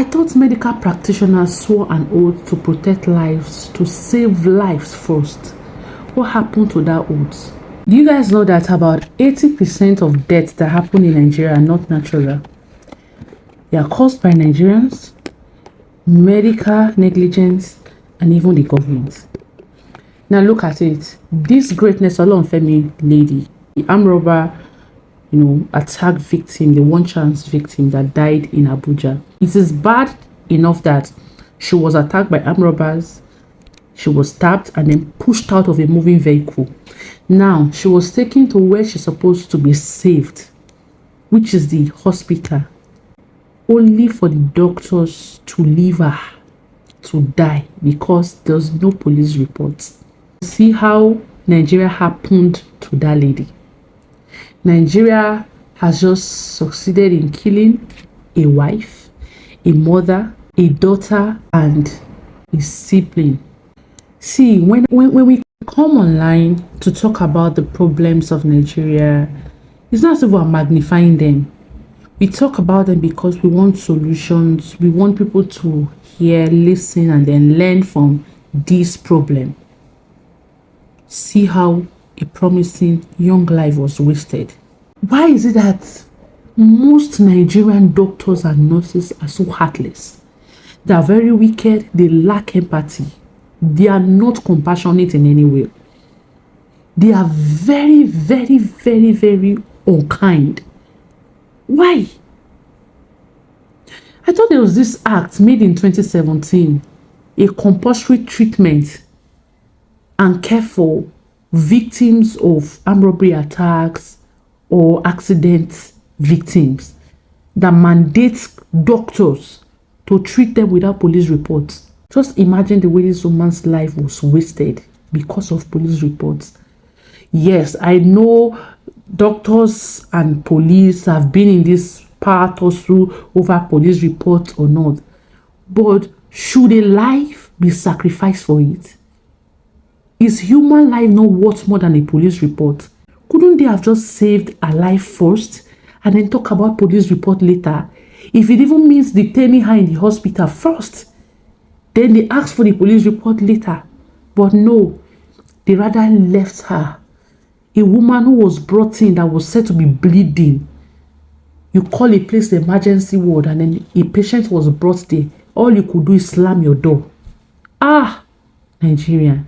I thought medical practitioners swore an oath to protect lives, to save lives first. What happened to that oath? Do you guys know that about 80% of deaths that happen in Nigeria are not natural? They are caused by Nigerians, medical negligence, and even the government. Now look at it. This greatness Olonfemi lady, the armed robber, attack victim, the one chance victim that died in Abuja. It is bad enough that she was attacked by armed robbers, she was stabbed and then pushed out of a moving vehicle. Now she was taken to where she's supposed to be saved, which is the hospital, only for the doctors to leave her to die because there's no police reports. See how Nigeria happened to that lady. Nigeria has just succeeded in killing a wife, a mother, a daughter, and a sibling. See, when we come online to talk about the problems of Nigeria, it's not as if we're magnifying them. We talk about them because we want solutions. We want people to hear, listen, and then learn from this problem. See how a promising young life was wasted. Why is it that most Nigerian doctors and nurses are so heartless? They are very wicked. They lack empathy. They are not compassionate in any way. They are very, very, very, very unkind. Why? I thought there was this act made in 2017, a compulsory treatment and care for victims of armed robbery attacks or accident victims that mandates doctors to treat them without police reports. Just imagine the way this woman's life was wasted because of police reports. Yes, I know doctors and police have been in this power tussle over police reports or not, but should a life be sacrificed for it? Is human life not worth more than a police report? Couldn't they have just saved a life first and then talk about police report later? If it even means detaining her in the hospital first, then they ask for the police report later. But no, they rather left her. A woman who was brought in that was said to be bleeding. You call a place the emergency ward and then a patient was brought there. All you could do is slam your door. Ah, Nigeria.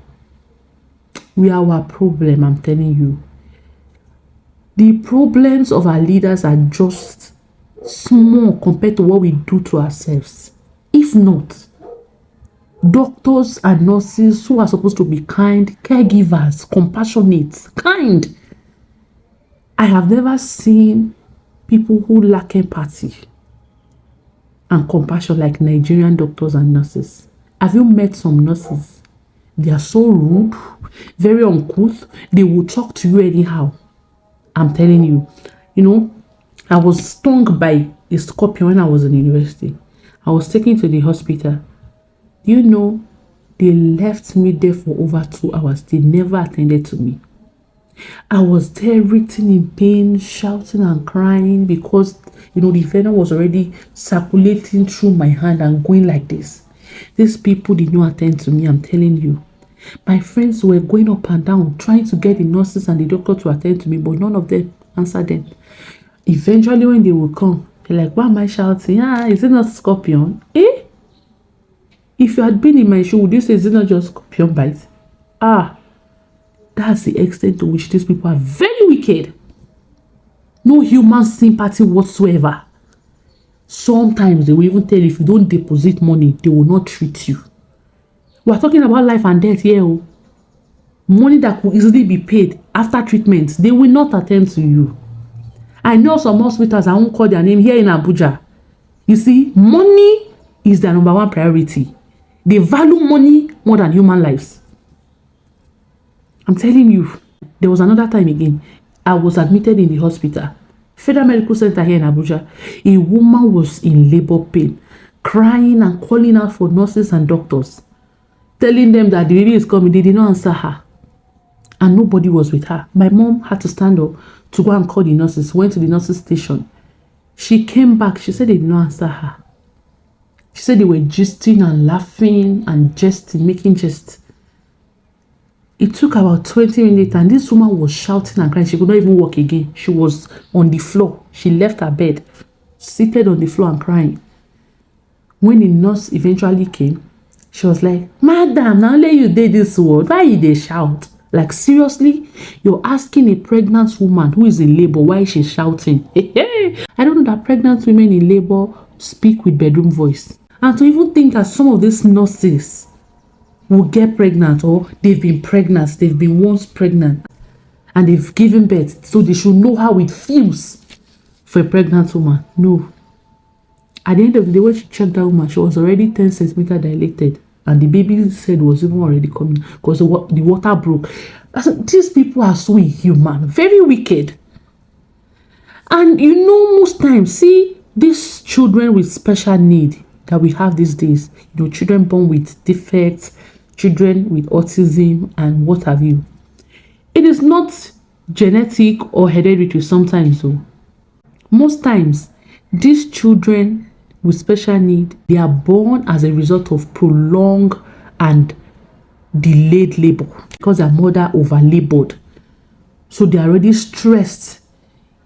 We are our problem, I'm telling you. The problems of our leaders are just small compared to what we do to ourselves. If not, doctors and nurses who are supposed to be kind, caregivers, compassionate, kind. I have never seen people who lack empathy and compassion like Nigerian doctors and nurses. Have you met some nurses? They are so rude, very uncouth. They will talk to you anyhow. I'm telling you. I was stung by a scorpion when I was in university. I was taken to the hospital. They left me there for over 2 hours. They never attended to me. I was there written in pain, shouting and crying because, the venom was already circulating through my hand and going like this. These people did not attend to me, I'm telling you. My friends were going up and down, trying to get the nurses and the doctor to attend to me, but none of them answered them. Eventually, when they will come, they're like, why am I shouting? Is it not scorpion? If you had been in my shoe, would you say, is it not just scorpion bite? That's the extent to which these people are very wicked. No human sympathy whatsoever. Sometimes they will even tell you if you don't deposit money, they will not treat you. We're talking about life and death here. Money that could easily be paid after treatment, they will not attend to you. I know some hospitals, I won't call their name, here in Abuja. You see, money is their number one priority. They value money more than human lives. I'm telling you, there was another time again. I was admitted in the hospital, Federal Medical Center here in Abuja. A woman was in labor pain, crying and calling out for nurses and doctors, telling them that the baby is coming. They did not answer her. And nobody was with her. My mom had to stand up to go and call the nurses, went to the nurses station. She came back. She said they did not answer her. She said they were gisting and laughing and jesting, making jest. It took about 20 minutes and this woman was shouting and crying. She could not even walk again. She was on the floor. She left her bed, seated on the floor and crying. When the nurse eventually came, she was like, "Madam, now let you did this word. Why you they shout? Like, seriously? You're asking a pregnant woman who is in labor why she's shouting?" I don't know that pregnant women in labor speak with bedroom voice. And to even think that some of these nurses will get pregnant, or they've been pregnant, they've been once pregnant, and they've given birth, so they should know how it feels for a pregnant woman. No. At the end of the day, when she checked that woman, she was already 10 centimeters dilated. And the baby said was even already coming because the water broke. These people are so inhuman, very wicked. And you know, most times, see, these children with special need that we have these days, you know, children born with defects, children with autism and what have you. It is not genetic or hereditary sometimes, though. Most times, these children with special need, they are born as a result of prolonged and delayed labor because their mother over-labored. So they are already stressed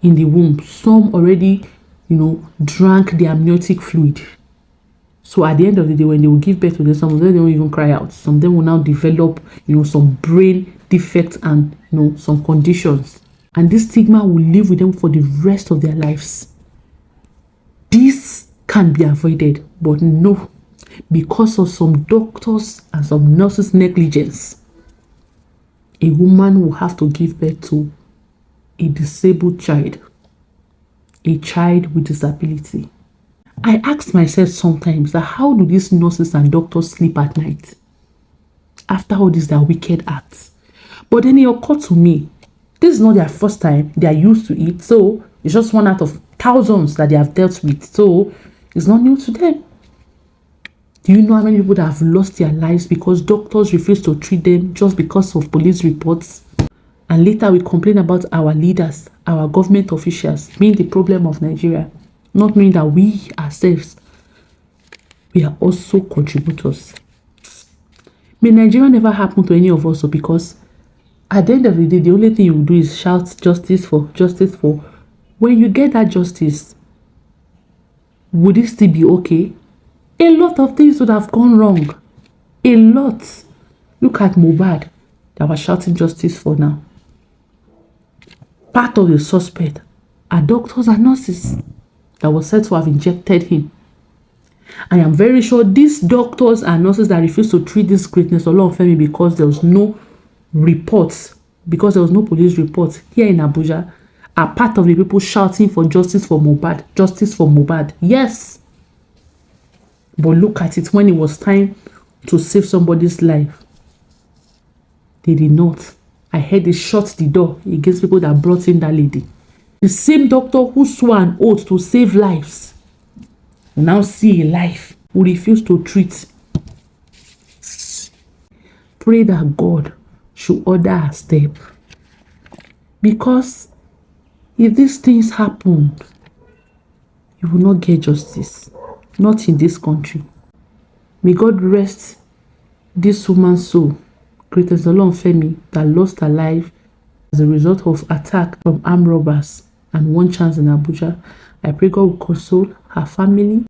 in the womb. Some already, you know, drank the amniotic fluid. So at the end of the day, when they will give birth to them, some of them, they won't even cry out. Some of them will now develop, you know, some brain defects and, you know, some conditions. And this stigma will live with them for the rest of their lives. This can be avoided, but no, because of some doctors and some nurses' negligence, a woman will have to give birth to a disabled child, a child with disability. I ask myself sometimes that how do these nurses and doctors sleep at night after all these their wicked acts? But then it occurred to me, this is not their first time, they are used to it, so it's just one out of thousands that they have dealt with, so it's not new to them. Do you know how many people that have lost their lives because doctors refuse to treat them just because of police reports? And later we complain about our leaders, our government officials being the problem of Nigeria, not knowing that we ourselves, we are also contributors. May Nigeria never happen to any of us, because at the end of the day, the only thing you will do is shout justice for, justice for. When you get that justice, would it still be okay? A lot of things would have gone wrong. A lot. Look at Mohbad that was shouting justice for now. Part of the suspect are doctors and nurses that were said to have injected him. I am very sure these doctors and nurses that refuse to treat this greatness Olorunfemi because there was no reports, because there was no police reports here in Abuja, are part of the people shouting for justice for Mohbad. Justice for Mohbad. Yes. But look at it, when it was time to save somebody's life, they did not. I heard they shut the door against people that brought in that lady. The same doctor who swore an oath to save lives will now see a life, who refuse to treat. Pray that God should order her step. Because if these things happen, you will not get justice. Not in this country. May God rest this woman's soul, Greatest Olorunfemi, that lost her life as a result of attack from armed robbers and one chance in Abuja. I pray God will console her family